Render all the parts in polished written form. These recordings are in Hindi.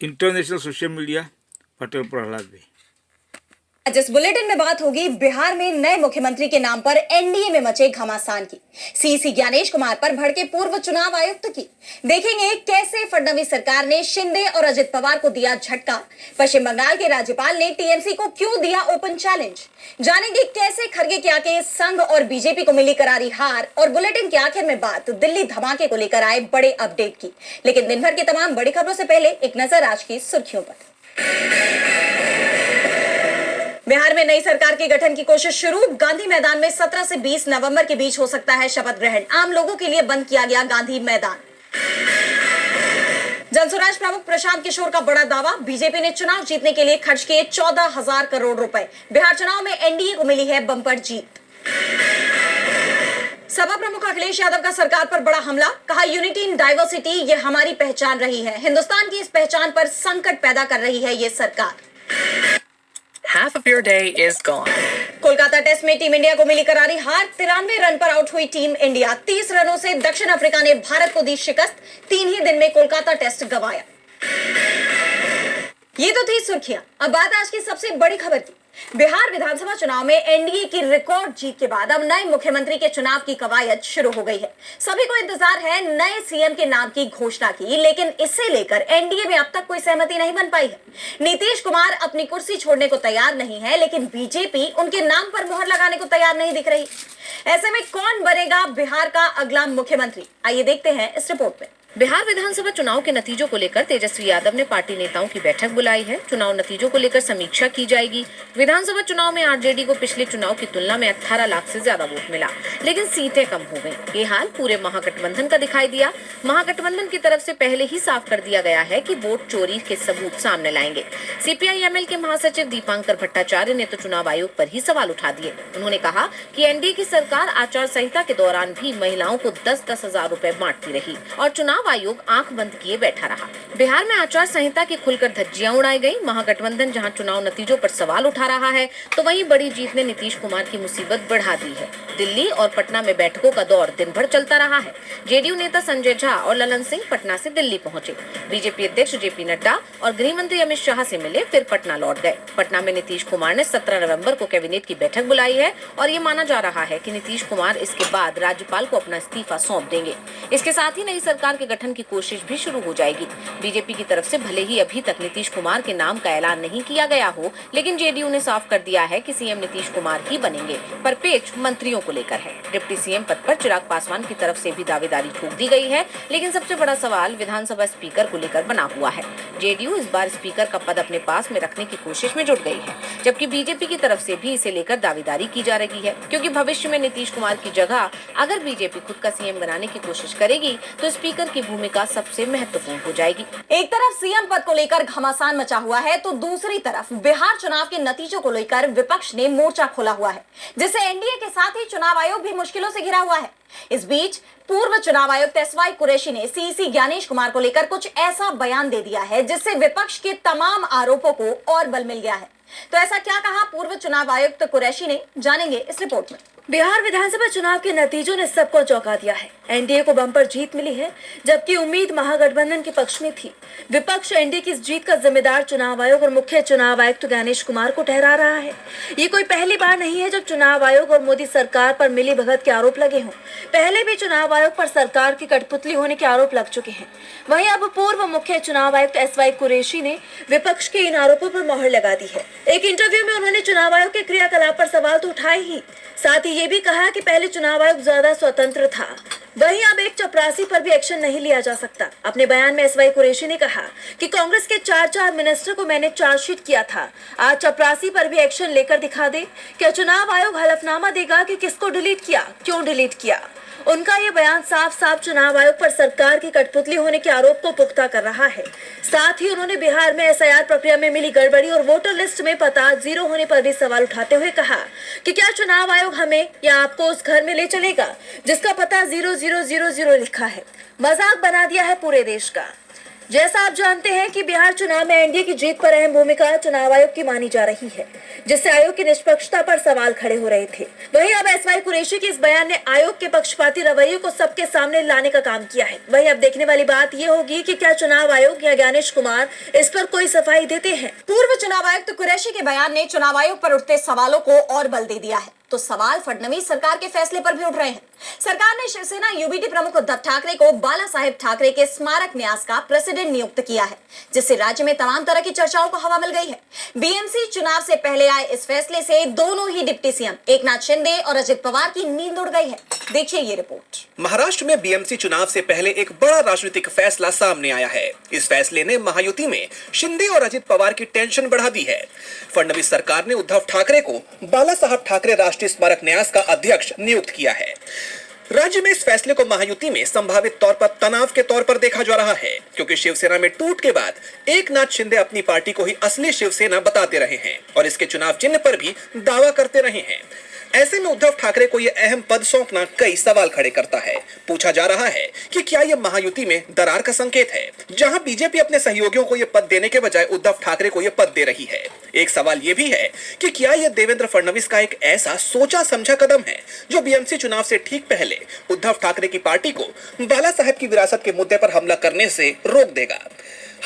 International social media Patel Prahlad भाई। आज इस बुलेटिन में बात होगी बिहार में नए मुख्यमंत्री के नाम पर एनडीए में मचे घमासान की, सीसी ज्ञानेश कुमार पर भड़के पूर्व चुनाव आयुक्त की। देखेंगे कैसे फडणवीस सरकार ने शिंदे और अजित पवार को दिया झटका, पश्चिम बंगाल के राज्यपाल ने टीएमसी को क्यों दिया ओपन चैलेंज। जानेंगे कैसे खड़गे के आके संघ और बीजेपी को मिली करारी हार। और बुलेटिन के आखिर में बात दिल्ली धमाके को लेकर आए बड़े अपडेट की। लेकिन दिन भर की तमाम बड़ी खबरों से पहले एक नजर आज की सुर्खियों पर। बिहार में नई सरकार के गठन की कोशिश शुरू। गांधी मैदान में 17 से 20 नवंबर के बीच हो सकता है शपथ ग्रहण। आम लोगों के लिए बंद किया गया गांधी मैदान। जनसुराज प्रमुख प्रशांत किशोर का बड़ा दावा, बीजेपी ने चुनाव जीतने के लिए खर्च किए 14,000 करोड़ रुपए। बिहार चुनाव में एनडीए को मिली है बंपर जीत। सपा प्रमुख अखिलेश यादव का सरकार पर बड़ा हमला, कहा यूनिटी इन डाइवर्सिटी ये हमारी पहचान रही है। हिंदुस्तान की इस पहचान पर संकट पैदा कर रही है ये सरकार। Half of your day is gone. Kolkata test में टीम इंडिया को मिली करारी हार। 93 रन पर आउट हुई टीम इंडिया। 30 रनों से दक्षिण अफ्रीका ने भारत को दी शिकस्त। 3 ही दिन में कोलकाता टेस्ट गंवाया। ये तो थी सुर्खियां। अब बात आज की सबसे बड़ी खबर की। बिहार विधानसभा चुनाव में एनडीए की रिकॉर्ड जीत के बाद अब नए मुख्यमंत्री के चुनाव की कवायद शुरू हो गई है। सभी को इंतजार है नए सीएम के नाम की घोषणा की, लेकिन इससे लेकर एनडीए में अब तक कोई सहमति नहीं बन पाई है। नीतीश कुमार अपनी कुर्सी छोड़ने को तैयार नहीं है, लेकिन बीजेपी उनके नाम पर मोहर लगाने को तैयार नहीं दिख रही। ऐसे में कौन बनेगा बिहार का अगला मुख्यमंत्री, आइए देखते हैं इस रिपोर्ट में। बिहार विधानसभा चुनाव के नतीजों को लेकर तेजस्वी यादव ने पार्टी नेताओं की बैठक बुलाई है। चुनाव नतीजों को लेकर समीक्षा की जाएगी। विधानसभा चुनाव में आरजेडी को पिछले चुनाव की तुलना में 18 लाख से ज्यादा वोट मिला, लेकिन सीटें कम हो गयी। ये हाल पूरे महागठबंधन का दिखाई दिया। महागठबंधन की तरफ से पहले ही साफ कर दिया गया है कि वोट चोरी के सबूत सामने लाएंगे। सीपीआई-एमएल के महासचिव दीपांकर भट्टाचार्य ने तो चुनाव आयोग पर ही सवाल उठा दिए। उन्होंने कहा कि एनडीए की सरकार आचार संहिता के दौरान भी महिलाओं को 10-10 हजार रूपए बांटती रही और चुनाव आयोग आंख बंद किए बैठा रहा। बिहार में आचार संहिता की खुलकर धज्जियां उड़ाई गई। महागठबंधन जहां चुनाव नतीजों पर सवाल उठा रहा है, तो वहीं बड़ी जीत ने नीतीश कुमार की मुसीबत बढ़ा दी है। दिल्ली और पटना में बैठकों का दौर दिन भर चलता रहा है। जेडीयू नेता संजय झा और ललन सिंह पटना से दिल्ली पहुंचे। बीजेपी अध्यक्ष जेपी नड्डा और गृह मंत्री अमित शाह से मिले, फिर पटना लौट गए। पटना में नीतीश कुमार ने 17 नवंबर को कैबिनेट की बैठक बुलाई है और ये माना जा रहा है कि नीतीश कुमार इसके बाद राज्यपाल को अपना इस्तीफा सौंप देंगे। इसके साथ ही नई सरकार के गठन की कोशिश भी शुरू हो जाएगी। बीजेपी की तरफ से भले ही अभी तक नीतीश कुमार के नाम का ऐलान नहीं किया गया हो, लेकिन जेडीयू ने साफ कर दिया है कि सीएम नीतीश कुमार ही बनेंगे। पर पेच मंत्रियों को लेकर है। डिप्टी सीएम पद पर चिराग पासवान की तरफ से भी दावेदारी ठोक दी गई है, लेकिन सबसे बड़ा सवाल विधानसभा स्पीकर को लेकर बना हुआ है। जेडीयू इस बार स्पीकर का पद अपने पास में रखने की कोशिश में जुट गई है, जबकि बीजेपी की तरफ से भी इसे लेकर दावेदारी की जा रही है, क्योंकि भविष्य में नीतीश कुमार की जगह अगर बीजेपी खुद का सीएम बनाने की कोशिश करेगी तो स्पीकर की भूमिका सबसे महत्वपूर्ण हो जाएगी। एक तरफ सीएम पद को लेकर घमासान मचा हुआ है, तो दूसरी तरफ बिहार चुनाव के नतीजों को लेकर विपक्ष ने मोर्चा खोला हुआ है, जिससे एनडीए के साथ ही चुनाव आयोग भी मुश्किलों से घिरा हुआ है। इस बीच पूर्व चुनाव आयुक्त एसवाई कुरैशी ने सीसी ज्ञानेश कुमार को लेकर कुछ ऐसा बयान दे दिया है जिससे विपक्ष के तमाम आरोपों को और बल मिल गया है। तो ऐसा क्या कहा पूर्व चुनाव आयुक्त कुरैशी ने, जानेंगे इस रिपोर्ट में। बिहार विधानसभा चुनाव के नतीजों ने सबको चौंका दिया है। एनडीए को बम्पर जीत मिली है, जबकि उम्मीद महागठबंधन के पक्ष में थी। विपक्ष एनडीए की इस जीत का जिम्मेदार चुनाव आयोग और मुख्य चुनाव आयुक्त ज्ञानेश कुमार को ठहरा रहा है। ये कोई पहली बार नहीं है जब चुनाव आयोग और मोदी सरकार पर मिली भगत के आरोप लगे हों। पहले भी चुनाव आयोग पर सरकार की कठपुतली होने के आरोप लग चुके हैं। वहीं अब पूर्व मुख्य चुनाव आयुक्त एसवाई कुरैशी ने विपक्ष के इन आरोपों पर मोहर लगा दी है। एक इंटरव्यू में उन्होंने चुनाव आयोग के क्रियाकलाप पर सवाल तो उठाए ही, साथ ही ये भी कहा कि पहले चुनाव आयोग ज्यादा स्वतंत्र था, वहीं अब एक चपरासी पर भी एक्शन नहीं लिया जा सकता। अपने बयान में एसवाई कुरैशी ने कहा कि कांग्रेस के 4 मिनिस्टर को मैंने चार्जशीट किया था, आज चपरासी पर भी एक्शन लेकर दिखा दे। क्या चुनाव आयोग हलफनामा देगा कि किसको डिलीट किया, क्यों डिलीट किया? उनका ये बयान साफ साफ चुनाव आयोग पर सरकार की कठपुतली होने के आरोप को पुख्ता कर रहा है। साथ ही उन्होंने बिहार में एसआईआर प्रक्रिया में मिली गड़बड़ी और वोटर लिस्ट में पता जीरो होने पर भी सवाल उठाते हुए कहा कि क्या चुनाव आयोग हमें या आपको उस घर में ले चलेगा जिसका पता 0000 लिखा है। मजाक बना दिया है पूरे देश का। जैसा आप जानते हैं कि बिहार चुनाव में एनडीए की जीत पर अहम भूमिका चुनाव आयोग की मानी जा रही है, जिससे आयोग की निष्पक्षता पर सवाल खड़े हो रहे थे। वहीं अब एसवाई कुरैशी के इस बयान ने आयोग के पक्षपाती रवैये को सबके सामने लाने का काम किया है। वहीं अब देखने वाली बात ये होगी कि क्या चुनाव आयोग या ज्ञानेश कुमार इस पर कोई सफाई देते हैं। पूर्व चुनाव आयुक्त कुरैशी के बयान ने चुनाव आयोग पर उठते सवालों को और बल दे दिया है। तो सवाल फडणवीस सरकार के फैसले पर भी उठ रहे हैं। सरकार ने शिवसेना यूबीटी प्रमुख उद्धव ठाकरे को बाला साहेब ठाकरे के स्मारक न्यास का प्रेसिडेंट नियुक्त किया है, जिससे राज्य में तमाम तरह की चर्चाओं को हवा मिल गई है। बीएमसी चुनाव से पहले आए इस फैसले से दोनों ही डिप्टी सीएम एकनाथ शिंदे और अजित पवार की नींद उड़ गई है। देखिए ये रिपोर्ट। महाराष्ट्र में बीएमसी चुनाव से पहले एक बड़ा राजनीतिक फैसला सामने आया है। इस फैसले ने महायुति में शिंदे और अजित पवार की टेंशन बढ़ा दी है। फडणवीस सरकार ने उद्धव ठाकरे को बाला साहब ठाकरे राष्ट्रीय स्मारक न्यास का अध्यक्ष नियुक्त किया है। राज्य में इस फैसले को महायुति में संभावित तौर पर तनाव के तौर पर देखा जा रहा है, क्योंकि शिवसेना में टूट के बाद एकनाथ शिंदे अपनी पार्टी को ही असली शिवसेना बताते रहे हैं और इसके चुनाव चिन्ह पर भी दावा करते रहे हैं। ऐसे में उद्धव ठाकरे को यह अहम पद सौंपना कई सवाल खड़े करता है। पूछा जा रहा है कि क्या यह महायुति में दरार का संकेत है, जहां बीजेपी अपने सहयोगियों को यह पद देने के बजाय उद्धव ठाकरे को यह पद दे रही है। एक सवाल यह भी है कि क्या यह देवेंद्र फडणवीस का एक ऐसा सोचा समझा कदम है जो बीएमसी चुनाव से ठीक पहले उद्धव ठाकरे की पार्टी को बाला साहेब की विरासत के मुद्दे पर हमला करने से रोक देगा।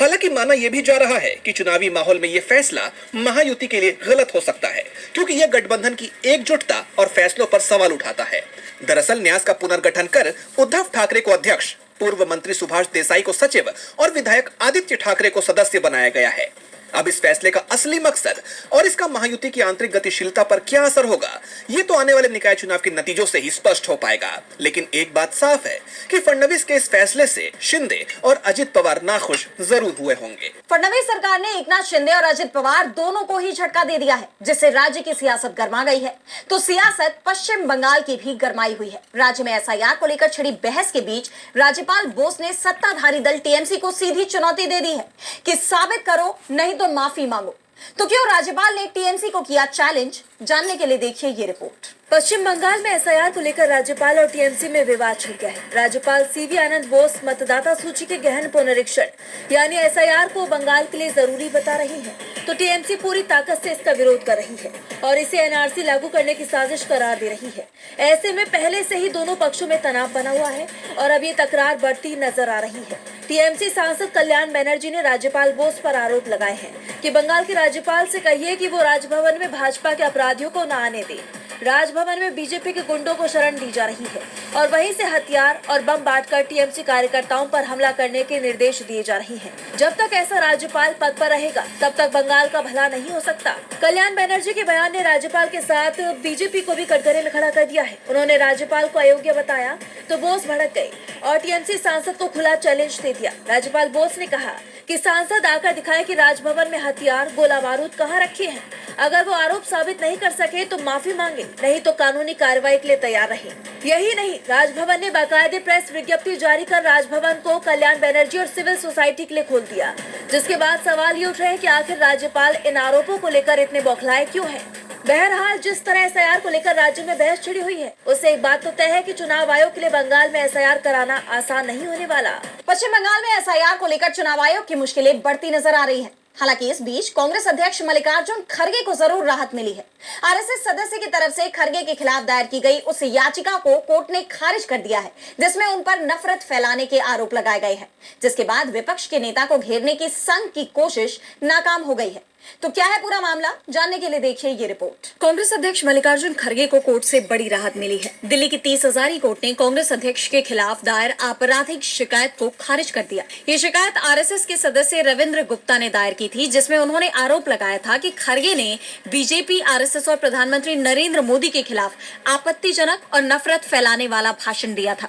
हालांकि माना यह भी जा रहा है कि चुनावी माहौल में यह फैसला महायुति के लिए गलत हो सकता है, क्योंकि यह गठबंधन की एकजुटता और फैसलों पर सवाल उठाता है। दरअसल न्यास का पुनर्गठन कर उद्धव ठाकरे को अध्यक्ष, पूर्व मंत्री सुभाष देसाई को सचिव और विधायक आदित्य ठाकरे को सदस्य बनाया गया है। अब इस फैसले का असली मकसद और इसका महायुति की आंतरिक गतिशीलता पर क्या असर होगा, ये तो आने वाले निकाय चुनाव के नतीजों से ही स्पष्ट हो पाएगा। लेकिन एक बात साफ है कि फडणवीस के इस फैसले से शिंदे और अजित पवार नाखुश जरूर हुए होंगे। फडणवीस सरकार ने एकनाथ शिंदे और अजित पवार दोनों को ही झटका दे दिया है, जिससे राज्य की सियासत गर्मा गई है। तो सियासत पश्चिम बंगाल की भी गरमाई हुई है। राज्य में एसआईआर को लेकर छिड़ी बहस के बीच राज्यपाल बोस ने सत्ताधारी दल टीएमसी को सीधी चुनौती दे दी है कि साबित करो नहीं तो माफी मांगो। तो क्यों राज्यपाल ने टीएमसी को किया चैलेंज, जानने के लिए देखिए ये रिपोर्ट। पश्चिम बंगाल में एसआईआर को लेकर राज्यपाल और टीएमसी में विवाद छिड़ गया है। राज्यपाल सीवी आनंद बोस मतदाता सूची के गहन पुनरीक्षण यानी एसआईआर को बंगाल के लिए जरूरी बता रही है, तो टीएमसी पूरी ताकत से इसका विरोध कर रही है और इसे एनआरसी लागू करने की साजिश करार दे रही है। ऐसे में पहले से ही दोनों पक्षों में तनाव बना हुआ है और अब ये तकरार बढ़ती नजर आ रही है। टीएमसी सांसद कल्याण बनर्जी ने राज्यपाल बोस पर आरोप लगाए हैं कि बंगाल के राज्यपाल से कहिए कि वो राजभवन में भाजपा के अपराधियों को न आने दे। राजभवन में बीजेपी के गुंडों को शरण दी जा रही है और वहीं से हथियार और बम बांटकर टीएमसी कार्यकर्ताओं पर हमला करने के निर्देश दिए जा रहे हैं। जब तक ऐसा राज्यपाल पद पर रहेगा तब तक बंगाल का भला नहीं हो सकता। कल्याण बनर्जी के बयान ने राज्यपाल के साथ बीजेपी को भी कटघरे में खड़ा कर दिया है। उन्होंने राज्यपाल को अयोग्य बताया तो बोस भड़क गए और टीएमसी सांसद को खुला चैलेंज दे दिया। राज्यपाल बोस ने कहा कि सांसद आकर दिखाए कि राजभवन में हथियार गोला बारूद कहाँ रखे हैं। अगर वो आरोप साबित नहीं कर सके तो माफी मांगे, नहीं तो कानूनी कार्रवाई के लिए तैयार रहे। यही नहीं, राजभवन ने बाकायदे प्रेस विज्ञप्ति जारी कर राजभवन को कल्याण बनर्जी और सिविल सोसाइटी के लिए खोल दिया, जिसके बाद सवाल ये उठ रहे हैं कि आखिर राज्यपाल इन आरोपों को लेकर इतने बौखलाए क्यों हैं। बहरहाल जिस तरह एसआईआर को लेकर राज्य में बहस छिड़ी हुई है, उससे एक बात तो तय है कि चुनाव आयोग के लिए बंगाल में एसआईआर कराना आसान नहीं होने वाला। पश्चिम बंगाल में एसआईआर को लेकर चुनाव आयोग की मुश्किलें बढ़ती नजर आ रही हैं। हालांकि इस बीच कांग्रेस अध्यक्ष मल्लिकार्जुन खड़गे को जरूर राहत मिली है। आरएसएस सदस्य की तरफ से खड़गे के खिलाफ दायर की गई उस याचिका को कोर्ट ने खारिज कर दिया है, जिसमें उन पर नफरत फैलाने के आरोप लगाए गए हैं, जिसके बाद विपक्ष के नेता को घेरने की संघ की कोशिश नाकाम हो गई है। तो क्या है पूरा मामला, जानने के लिए देखिए ये रिपोर्ट। कांग्रेस अध्यक्ष मल्लिकार्जुन खड़गे को कोर्ट से बड़ी राहत मिली है। दिल्ली की 30 हजारी कोर्ट ने कांग्रेस अध्यक्ष के खिलाफ दायर आपराधिक शिकायत को खारिज कर दिया। ये शिकायत आरएसएस के सदस्य रविंद्र गुप्ता ने दायर की थी, जिसमें उन्होंने आरोप लगाया था कि खड़गे ने बीजेपी, आरएसएस और प्रधानमंत्री नरेंद्र मोदी के खिलाफ आपत्तिजनक और नफरत फैलाने वाला भाषण दिया था।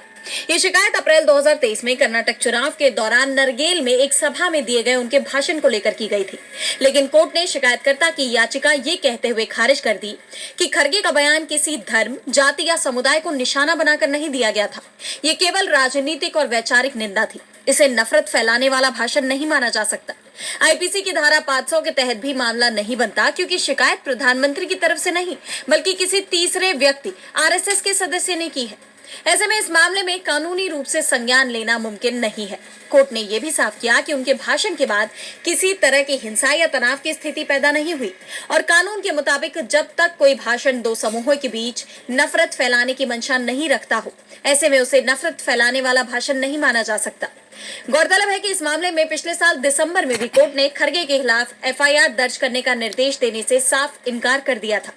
ये शिकायत अप्रैल 2023 में कर्नाटक चुनाव के दौरान नरगेल में एक सभा में दिए गए उनके भाषण को लेकर की गई थी, लेकिन कोर्ट ने शिकायतकर्ता की याचिका ये कहते हुए खारिज कर दी कि खड़गे का बयान किसी धर्म, जाति या समुदाय को निशाना बनाकर नहीं दिया गया था। ये केवल राजनीतिक और वैचारिक निंदा थी। इसे नफरत फैलाने वाला भाषण नहीं माना जा सकता। आईपीसी की धारा 500 के तहत भी मामला नहीं बनता, क्योंकि शिकायत प्रधानमंत्री की तरफ से नहीं बल्कि किसी तीसरे व्यक्ति आरएसएस के सदस्य ने की है। ऐसे में इस मामले में कानूनी रूप से संज्ञान लेना मुमकिन नहीं है। कोर्ट ने यह भी साफ किया कि उनके भाषण के बाद किसी तरह की हिंसा या तनाव की स्थिति पैदा नहीं हुई और कानून के मुताबिक जब तक कोई भाषण दो समूहों के बीच नफरत फैलाने की मंशा नहीं रखता हो, ऐसे में उसे नफरत फैलाने वाला भाषण नहीं माना जा सकता। गौरतलब है कि इस मामले में पिछले साल दिसंबर में भी कोर्ट ने खड़गे के खिलाफ एफआईआर दर्ज करने का निर्देश देने से साफ इनकार कर दिया था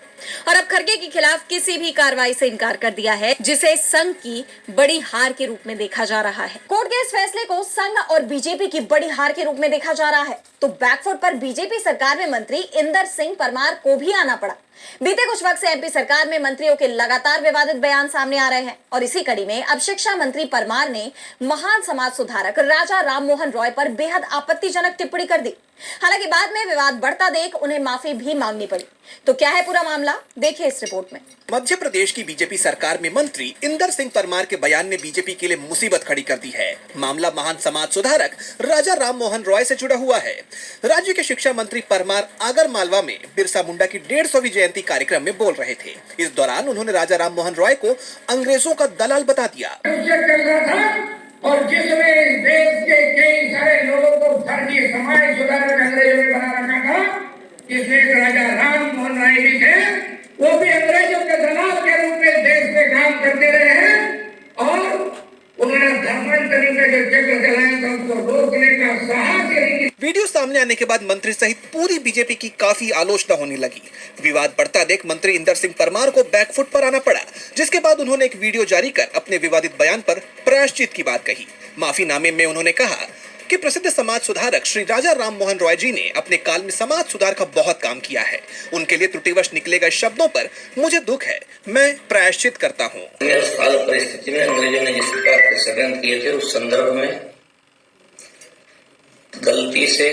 और अब खड़गे के खिलाफ किसी भी कार्रवाई से इनकार कर दिया है, जिसे संघ की बड़ी हार के रूप में देखा जा रहा है। कोर्ट के इस फैसले को संघ और बीजेपी की बड़ी हार के रूप में देखा जा रहा है तो बैकफुट पर बीजेपी सरकार में मंत्री इंदर सिंह परमार को भी आना पड़ा। बीते कुछ वक्त से एमपी सरकार में मंत्रियों के लगातार विवादित बयान सामने आ रहे हैं और इसी कड़ी में अब शिक्षा मंत्री परमार ने महान समाज सुधारक राजा राममोहन रॉय पर बेहद आपत्तिजनक टिप्पणी कर दी। हालांकि बाद में विवाद बढ़ता देख उन्हें माफी भी मांगनी पड़ी। तो क्या है पूरा मामला, देखिए इस रिपोर्ट में। मध्य प्रदेश की बीजेपी सरकार में मंत्री इंदर सिंह परमार के बयान ने बीजेपी के लिए मुसीबत खड़ी कर दी है। मामला महान समाज सुधारक राजा राममोहन रॉय से जुड़ा हुआ है। राज्य के शिक्षा मंत्री परमार आगर मालवा में बिरसा मुंडा की 150वीं जयंती कार्यक्रम में बोल रहे थे। इस दौरान उन्होंने राजा राममोहन रॉय को अंग्रेजों का दलाल बता दिया और जिसमें देश के कई सारे लोगों को भारतीय समाज सुधारक अंग्रेजों ने बना रखा था, जिसमें राजा राममोहन राय भी थे, वो भी अंग्रेजों के दलाल के रूप में देश में काम करते रहे हैं और उन्होंने धर्मांतरण का जो चक्र चलाया था उसको रोकने का साहस यही। वीडियो सामने आने के बाद मंत्री सहित पूरी बीजेपी की काफी आलोचना होने लगी। विवाद बढ़ता देख मंत्री इंदर सिंह परमार को बैकफुट पर आना पड़ा, जिसके बाद उन्होंने एक वीडियो जारी कर अपने विवादित बयान पर प्रायश्चित की बात कही। माफीनामे में उन्होंने कहा कि प्रसिद्ध समाज सुधारक श्री राजा राममोहन रॉय जी ने अपने काल में समाज सुधार का बहुत काम किया है। उनके लिए त्रुटिवश निकले गए शब्दों पर मुझे दुख है, मैं प्रायश्चित करता हूँ। परिस्थिति में अंग्रेजों ने जिस प्रकार के षड्यंत्र किए थे उस संदर्भ में गलती से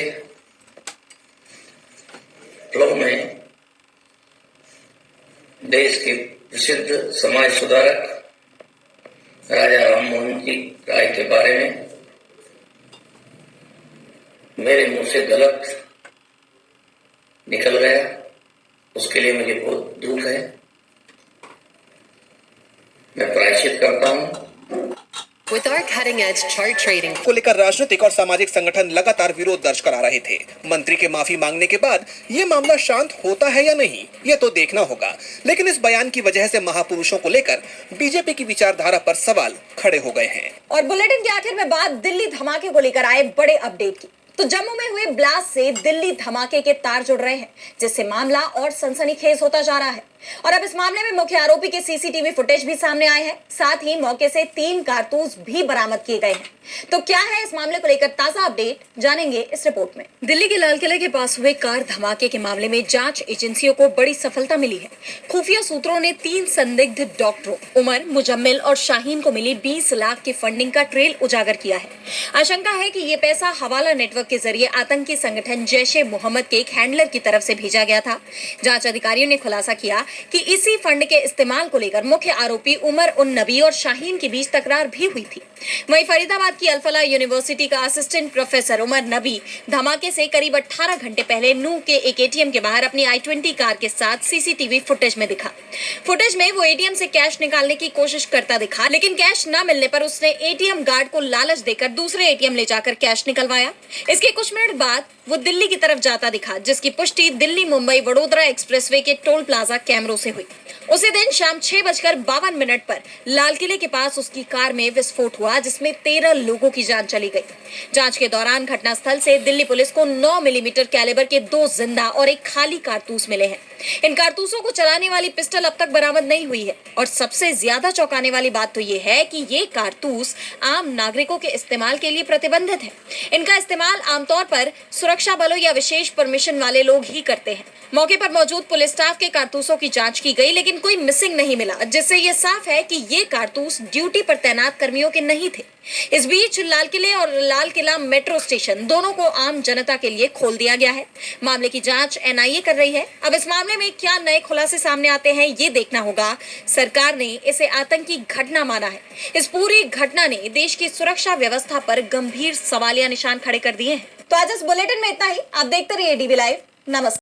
फ्लो में देश के प्रसिद्ध समाज सुधारक राजा राममोहन जी राय के बारे में मेरे मुंह से गलत निकल गया, उसके लिए मुझे बहुत दुख है, मैं प्रायश्चित करता हूं। With our cutting-edge chart trading को लेकर राजनीतिक और सामाजिक संगठन लगातार विरोध दर्ज करा रहे थे। मंत्री के माफी मांगने के बाद ये मामला शांत होता है या नहीं, ये तो देखना होगा। लेकिन इस बयान की वजह से महापुरुषों को लेकर बीजेपी की विचारधारा पर सवाल खड़े हो गए हैं। और बुलेटिन के आखिर में बात दिल्ली धमाके को लेकर आए बड़े अपडेट की। तो जम्मू में हुए ब्लास्ट से दिल्ली धमाके के तार जुड़ रहे हैं, जिससे मामला और सनसनीखेज होता जा रहा है। और अब इस मामले में मुख्य आरोपी के सीसीटीवी फुटेज भी सामने आए हैं। साथ ही मौके से 3 कारतूस भी बरामद किए गए हैं। तो क्या है इस मामले को लेकर ताजा अपडेट, जानेंगे इस रिपोर्ट में। दिल्ली के लाल किले के पास हुए कार धमाके के मामले में जांच एजेंसियों को बड़ी सफलता मिली है। खुफिया सूत्रों ने 3 संदिग्ध डॉक्टरों उमर, मुजम्मिल और शाहीन को मिली 20 लाख की फंडिंग का ट्रेल उजागर किया है। आशंका है कि ये पैसा हवाला नेटवर्क के जरिए आतंकी संगठन जैश-ए-मोहम्मद के एक हैंडलर की तरफ से भेजा गया था। जांच अधिकारियों ने खुलासा किया कि इसी फंड के इस्तेमाल को लेकर मुख्य आरोपी उमर उन नबी और शाहीन के बीच तकरार भी हुई थी। वहीं फरीदाबाद की अल-फला यूनिवर्सिटी का असिस्टेंट प्रोफेसर उमर नबी धमाके से करीब 18 घंटे पहले नूह के एक एटीएम के बाहर अपनी i20 कार के साथ सीसीटीवी फुटेज में दिखा। फुटेज में वो एटीएम से कैश निकालने की कोशिश करता दिखा, लेकिन कैश न मिलने पर उसने एटीएम गार्ड को लालच देकर दूसरे एटीएम ले जाकर कैश निकलवाया। इसके कुछ मिनट बाद वो दिल्ली की तरफ जाता दिखा, जिसकी पुष्टि दिल्ली मुंबई वडोदरा एक्सप्रेसवे के टोल प्लाजा कैमरों से हुई। उसी दिन शाम 6:52 पर लाल किले के पास उसकी कार में विस्फोट हुआ, जिसमें 13 लोगों की जान चली गई। जांच के दौरान घटनास्थल से दिल्ली पुलिस को 9 मिलीमीटर कैलिबर के 2 जिंदा और एक खाली कारतूस मिले हैं। इन कारतूसों को चलाने वाली पिस्टल अब तक बरामद नहीं हुई है और सबसे ज्यादा चौंकाने वाली बात तो ये है कि ये कारतूस आम नागरिकों के इस्तेमाल के लिए प्रतिबंधित है। इनका इस्तेमाल आमतौर पर सुरक्षा बलों या विशेष परमिशन वाले लोग ही करते हैं। मौके पर मौजूद पुलिस स्टाफ के कारतूसों की जांच की गई, लेकिन कोई मिसिंग नहीं मिला, जिससे ये साफ है कि ये कारतूस ड्यूटी पर तैनात कर्मियों के नहीं थे। इस बीच लाल किले और लाल किला मेट्रो स्टेशन दोनों को आम जनता के लिए खोल दिया गया है। मामले की जांच एनआईए कर रही है। अब इस मामले में क्या नए खुलासे सामने आते हैं, ये देखना होगा। सरकार ने इसे आतंकी घटना माना है। इस पूरी घटना ने देश की सुरक्षा व्यवस्था पर गंभीर सवालिया निशान खड़े कर दिए हैं। तो आज इस बुलेटिन में इतना ही। आप देखते रहिए डीवी लाइव। नमस्कार।